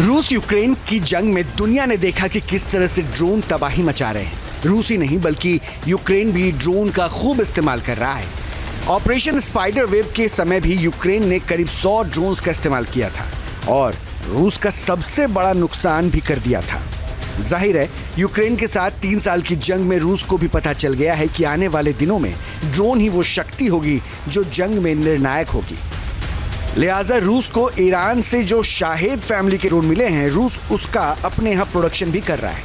रूस यूक्रेन की जंग में दुनिया ने देखा कि किस तरह से ड्रोन तबाही मचा रहे हैं। रूस ही नहीं बल्कि यूक्रेन भी ड्रोन का खूब इस्तेमाल कर रहा है। ऑपरेशन स्पाइडर वेव के समय भी यूक्रेन ने करीब 100 ड्रोन्स का इस्तेमाल किया था और रूस का सबसे बड़ा नुकसान भी कर दिया था। जाहिर है यूक्रेन के साथ 3 साल की जंग में रूस को भी पता चल गया है कि आने वाले दिनों में ड्रोन ही वो शक्ति होगी जो जंग में निर्णायक होगी। लिहाजा रूस को ईरान से जो शाहेद फैमिली के ड्रोन मिले हैं, रूस उसका अपने यहाँ प्रोडक्शन भी कर रहा है।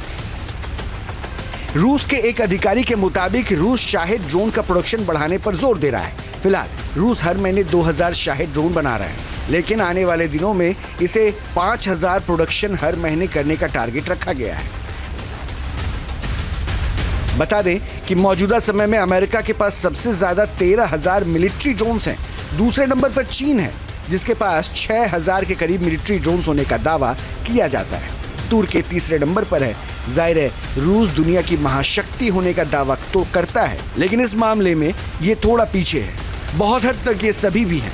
रूस के एक अधिकारी के मुताबिक रूस शाहेद ड्रोन का प्रोडक्शन बढ़ाने पर जोर दे रहा है। फिलहाल रूस हर महीने 2000 शाहेद ड्रोन बना रहा है, लेकिन आने वाले दिनों में इसे 5000 प्रोडक्शन हर महीने करने का टारगेट रखा गया है। बता दें कि मौजूदा समय में अमेरिका के पास सबसे ज्यादा 13000 मिलिट्री ड्रोन्स हैं। दूसरे नंबर पर चीन है जिसके पास 6000 के करीब मिलिट्री ड्रोन्स होने का दावा किया जाता है। तुर्की तीसरे नंबर पर है। जाहिर है रूस दुनिया की महाशक्ति होने का दावा तो करता है, लेकिन इस मामले में ये थोड़ा पीछे है। बहुत हद तक ये सभी भी हैं।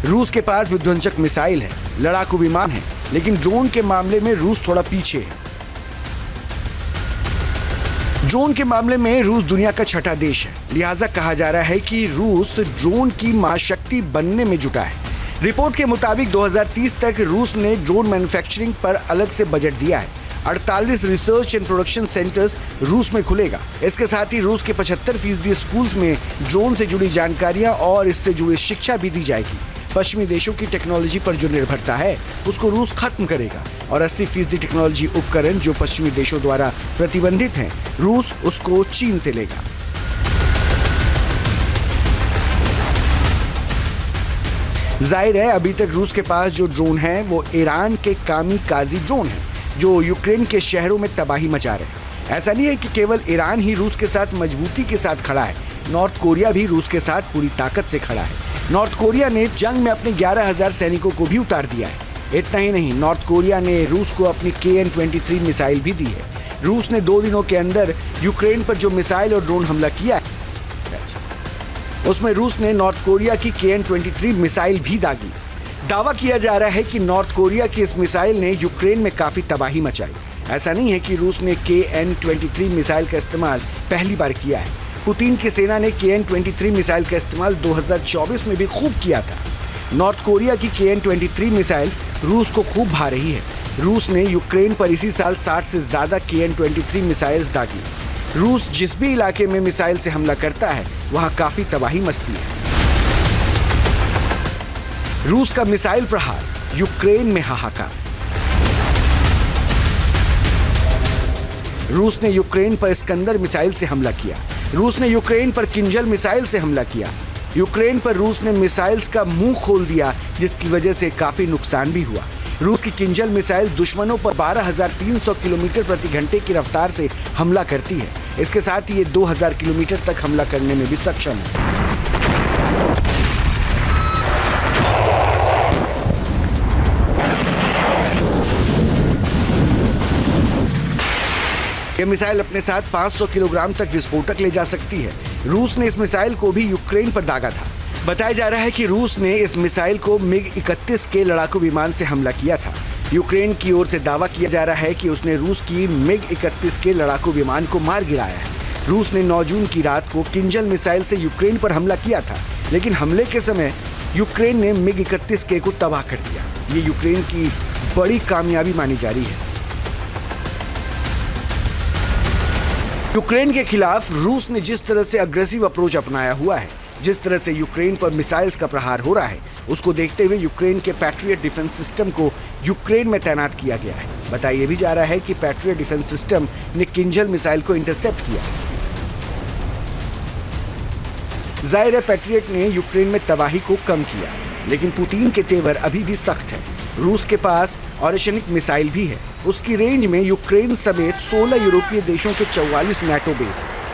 रूस के पास विध्वंसक मिसाइल है, लड़ाकू विमान है, लेकिन ड्रोन के मामले में रूस थोड़ा पीछे है। ड्रोन के मामले में रूस दुनिया का छठा देश है, लिहाजा कहा जा रहा है कि रूस ड्रोन की महाशक्ति बनने में जुटा है। रिपोर्ट के मुताबिक 2030 तक रूस ने ड्रोन मैन्युफैक्चरिंग पर अलग से बजट दिया है। 48 रिसर्च एंड प्रोडक्शन सेंटर्स रूस में खुलेगा। इसके साथ ही रूस के 75% स्कूल्स में ड्रोन से जुड़ी जानकारियां और इससे जुड़ी शिक्षा भी दी जाएगी। पश्चिमी देशों की टेक्नोलॉजी पर जो निर्भरता है उसको रूस खत्म करेगा और 80% टेक्नोलॉजी उपकरण जो पश्चिमी देशों द्वारा प्रतिबंधित हैं, रूस उसको चीन से लेगा। जाहिर है अभी तक रूस के पास जो ड्रोन है वो ईरान के कामिकाज़ी ड्रोन है जो यूक्रेन के शहरों में तबाही मचा रहे हैं। ऐसा नहीं है कि केवल ईरान ही रूस के साथ मजबूती के साथ खड़ा है, नॉर्थ कोरिया भी रूस के साथ पूरी ताकत से खड़ा है। नॉर्थ कोरिया ने जंग में अपने 11000 सैनिकों को भी उतार दिया है। इतना ही नहीं, नॉर्थ कोरिया ने रूस को अपनी KN-23 मिसाइल भी दी है। रूस ने 2 दिनों के अंदर यूक्रेन पर जो मिसाइल और ड्रोन हमला किया है उसमें रूस ने नॉर्थ कोरिया की KN-23 मिसाइल भी दागी। दावा किया जा रहा है कि नॉर्थ कोरिया की इस मिसाइल ने यूक्रेन में काफी तबाही मचाई। ऐसा नहीं है कि रूस ने KN-23 मिसाइल का इस्तेमाल पहली बार किया है। पुतिन की सेना ने KN-23 मिसाइल का इस्तेमाल 2024 में भी खूब किया था। नॉर्थ कोरिया की KN-23 मिसाइल रूस को खूब भा रही है। रूस ने यूक्रेन पर इसी साल 60 से ज्यादा KN-23 मिसाइल्स दागी। रूस जिस भी इलाके में मिसाइल से हमला करता है वहां काफी तबाही मचती है। रूस का मिसाइल प्रहार, यूक्रेन में हाहाकार। रूस ने यूक्रेन पर इस्कंदर मिसाइल से हमला किया। रूस ने यूक्रेन पर किंजल मिसाइल से हमला किया। यूक्रेन पर रूस ने मिसाइल्स का मुंह खोल दिया जिसकी वजह से काफी नुकसान भी हुआ। रूस की किंजल मिसाइल दुश्मनों पर 12300 किलोमीटर प्रति घंटे की रफ्तार से हमला करती है। इसके साथ ही ये 2000 किलोमीटर तक हमला करने में भी सक्षम है। यह मिसाइल अपने साथ 500 किलोग्राम तक विस्फोटक ले जा सकती है। रूस ने इस मिसाइल को भी यूक्रेन पर दागा था। बताया जा रहा है कि रूस ने इस मिसाइल को MiG-31 के लड़ाकू विमान से हमला किया था। यूक्रेन की ओर से दावा किया जा रहा है कि उसने रूस की MiG-31 के लड़ाकू विमान को मार गिराया है। रूस ने 9 जून की रात को किंजल मिसाइल से यूक्रेन पर हमला किया था, लेकिन हमले के समय यूक्रेन ने MiG-31 के को तबाह कर दिया। ये यूक्रेन की बड़ी कामयाबी मानी जा रही है। यूक्रेन के खिलाफ रूस ने जिस तरह से अग्रेसिव अप्रोच अपनाया हुआ है, जिस तरह से यूक्रेन पर मिसाइल्स का प्रहार हो रहा है, उसको देखते हुए यूक्रेन के पैट्रियट डिफेंस सिस्टम को यूक्रेन में तैनात किया गया है। बताया भी जा रहा है कि पैट्रियट डिफेंस सिस्टम ने किंजल मिसाइल को इंटरसेप्ट किया। जाहिर है पैट्रियट ने यूक्रेन में तबाही को कम किया, लेकिन पुतिन के तेवर अभी भी सख्त है। रूस के पास ऑरेशनिक मिसाइल भी है। उसकी रेंज में यूक्रेन समेत 16 यूरोपीय देशों के 44 NATO बेस है।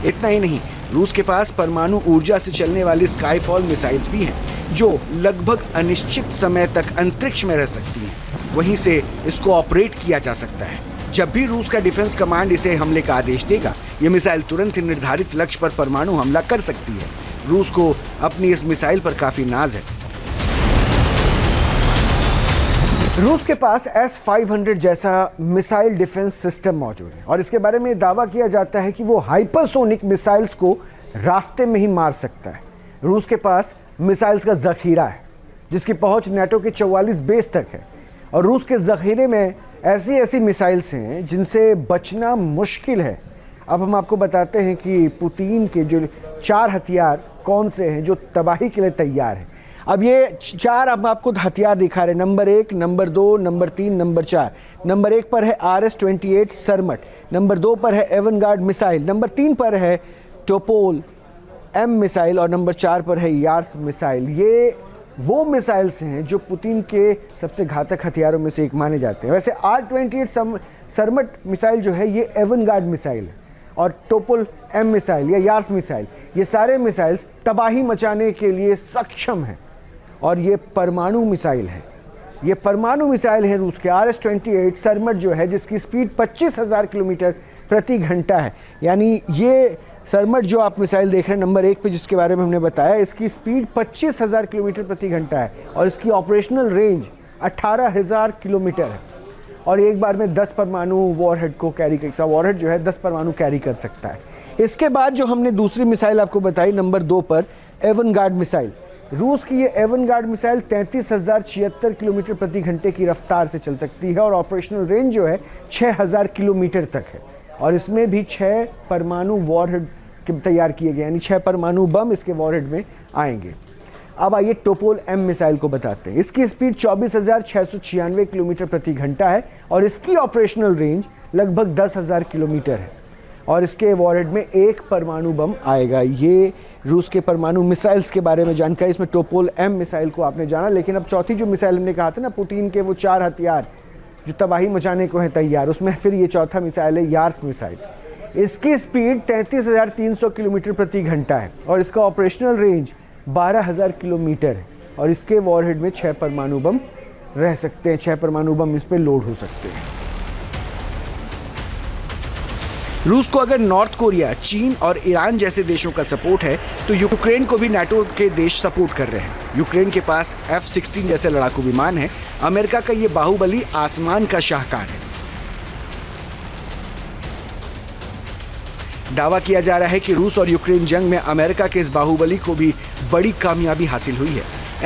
इतना ही नहीं, रूस के पास परमाणु ऊर्जा से चलने वाली स्काईफॉल मिसाइल्स भी हैं जो लगभग अनिश्चित समय तक अंतरिक्ष में रह सकती हैं। वहीं से इसको ऑपरेट किया जा सकता है। जब भी रूस का डिफेंस कमांड इसे हमले का आदेश देगा, ये मिसाइल तुरंत ही निर्धारित लक्ष्य पर परमाणु हमला कर सकती है। रूस को अपनी इस मिसाइल पर काफी नाज है रूस के पास S-500 जैसा मिसाइल डिफेंस सिस्टम मौजूद है और इसके बारे में दावा किया जाता है कि वो हाइपरसोनिक मिसाइल्स को रास्ते में ही मार सकता है। रूस के पास मिसाइल्स का जखीरा है जिसकी पहुंच नाटो के 44 बेस तक है और रूस के जखीरे में ऐसी मिसाइल्स हैं जिनसे बचना मुश्किल है। अब हम आपको बताते हैं कि पुतिन के जो 4 हथियार कौन से हैं जो तबाही के लिए तैयार हैं। अब ये 4 अब आपको हथियार दिखा रहे हैं, number 1, number 2, number 3, number 4। Number 1 पर है RS-28 सरमट, नंबर 2 पर है एवनगार्ड मिसाइल, नंबर 3 पर है टोपोल M मिसाइल और नंबर 4 पर है यार्स मिसाइल। ये वो मिसाइल्स हैं जो पुतिन के सबसे घातक हथियारों में से एक माने जाते हैं। वैसे R-28 सरमट मिसाइल जो है ये एवनगार्ड मिसाइल है और टोपोल M मिसाइल या यार्स मिसाइल, ये सारे मिसाइल्स तबाही मचाने के लिए सक्षम हैं और ये परमाणु मिसाइल है। ये परमाणु मिसाइल है रूस के RS-28 सरमट जो है जिसकी स्पीड 25,000 किलोमीटर प्रति घंटा है। यानी ये सरमट जो आप मिसाइल देख रहे हैं नंबर 1 पे जिसके बारे में हमने बताया, इसकी स्पीड 25,000 किलोमीटर प्रति घंटा है और इसकी ऑपरेशनल रेंज 18,000 किलोमीटर है और एक बार में 10 परमाणु वॉरहेड को कैरी कर, वॉरहेड जो है 10 परमाणु कैरी कर सकता है। इसके बाद जो हमने दूसरी मिसाइल आपको बताई नंबर 2 पर एवनगार्ड मिसाइल, रूस की ये एवनगार्ड मिसाइल 33,076 किलोमीटर प्रति घंटे की रफ्तार से चल सकती है और ऑपरेशनल रेंज जो है 6,000 किलोमीटर तक है और इसमें भी 6 परमाणु वॉरहेड तैयार किए गए, यानी 6 परमाणु बम इसके वॉरहेड में आएंगे। अब आइए टोपोल M मिसाइल को बताते हैं। इसकी स्पीड 24,696 किलोमीटर प्रति घंटा है और इसकी ऑपरेशनल रेंज लगभग 10,000 किलोमीटर है और इसके वॉरहेड में 1 परमाणु बम आएगा। ये रूस के परमाणु मिसाइल्स के बारे में जानकारी। इसमें टोपोल M मिसाइल को आपने जाना, लेकिन अब चौथी जो मिसाइल हमने कहा था ना, पुतिन के वो 4 हथियार जो तबाही मचाने को हैं तैयार, उसमें फिर ये चौथा मिसाइल है यार्स मिसाइल। इसकी स्पीड 33,300 किलोमीटर प्रति घंटा है और इसका ऑपरेशनल रेंज 12,000 किलोमीटर है और इसके वॉरहेड में 6 परमाणु बम रह सकते हैं, 6 परमाणु बम इस पर लोड हो सकते हैं। रूस को अगर नॉर्थ कोरिया, चीन और ईरान जैसे देशों का सपोर्ट है तो यूक्रेन को भी नाटो के देश सपोर्ट कर रहे हैं। यूक्रेन के पास F-16 जैसे लड़ाकू विमान है। अमेरिका का ये बाहुबली आसमान का शाहकार है। दावा किया जा रहा है कि रूस और यूक्रेन जंग में अमेरिका के इस बाहुबली को भी बड़ी कामयाबी हासिल हुई है।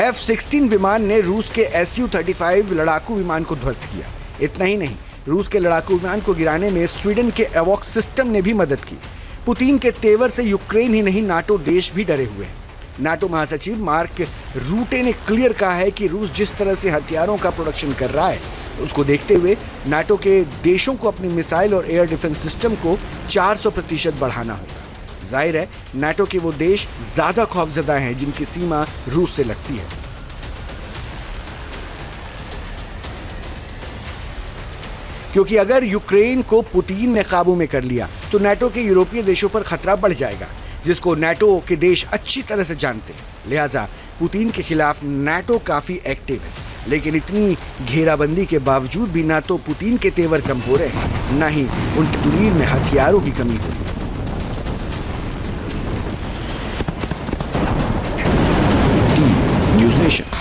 F-16 विमान ने रूस के Su-35 लड़ाकू विमान को ध्वस्त किया। इतना ही नहीं, रूस के लड़ाकू विमान को गिराने में स्वीडन के एवॉक्स सिस्टम ने भी मदद की। पुतिन के तेवर से यूक्रेन ही नहीं, नाटो देश भी डरे हुए हैं। नाटो महासचिव मार्क रूटे ने क्लियर कहा है कि रूस जिस तरह से हथियारों का प्रोडक्शन कर रहा है उसको देखते हुए नाटो के देशों को अपनी मिसाइल और एयर डिफेंस सिस्टम को 400% बढ़ाना होगा। जाहिर है नाटो के वो देश ज्यादा खौफजदा हैं जिनकी सीमा रूस से लगती है। क्योंकि अगर यूक्रेन को पुतिन ने काबू में कर लिया तो नाटो के यूरोपीय देशों पर खतरा बढ़ जाएगा, जिसको नाटो के देश अच्छी तरह से जानते हैं। लिहाजा पुतिन के खिलाफ नाटो काफी एक्टिव है, लेकिन इतनी घेराबंदी के बावजूद भी ना तो पुतिन के तेवर कम हो रहे हैं, ना ही उनकी तुरीन में हथियारों की कमी हो रही है। News nation.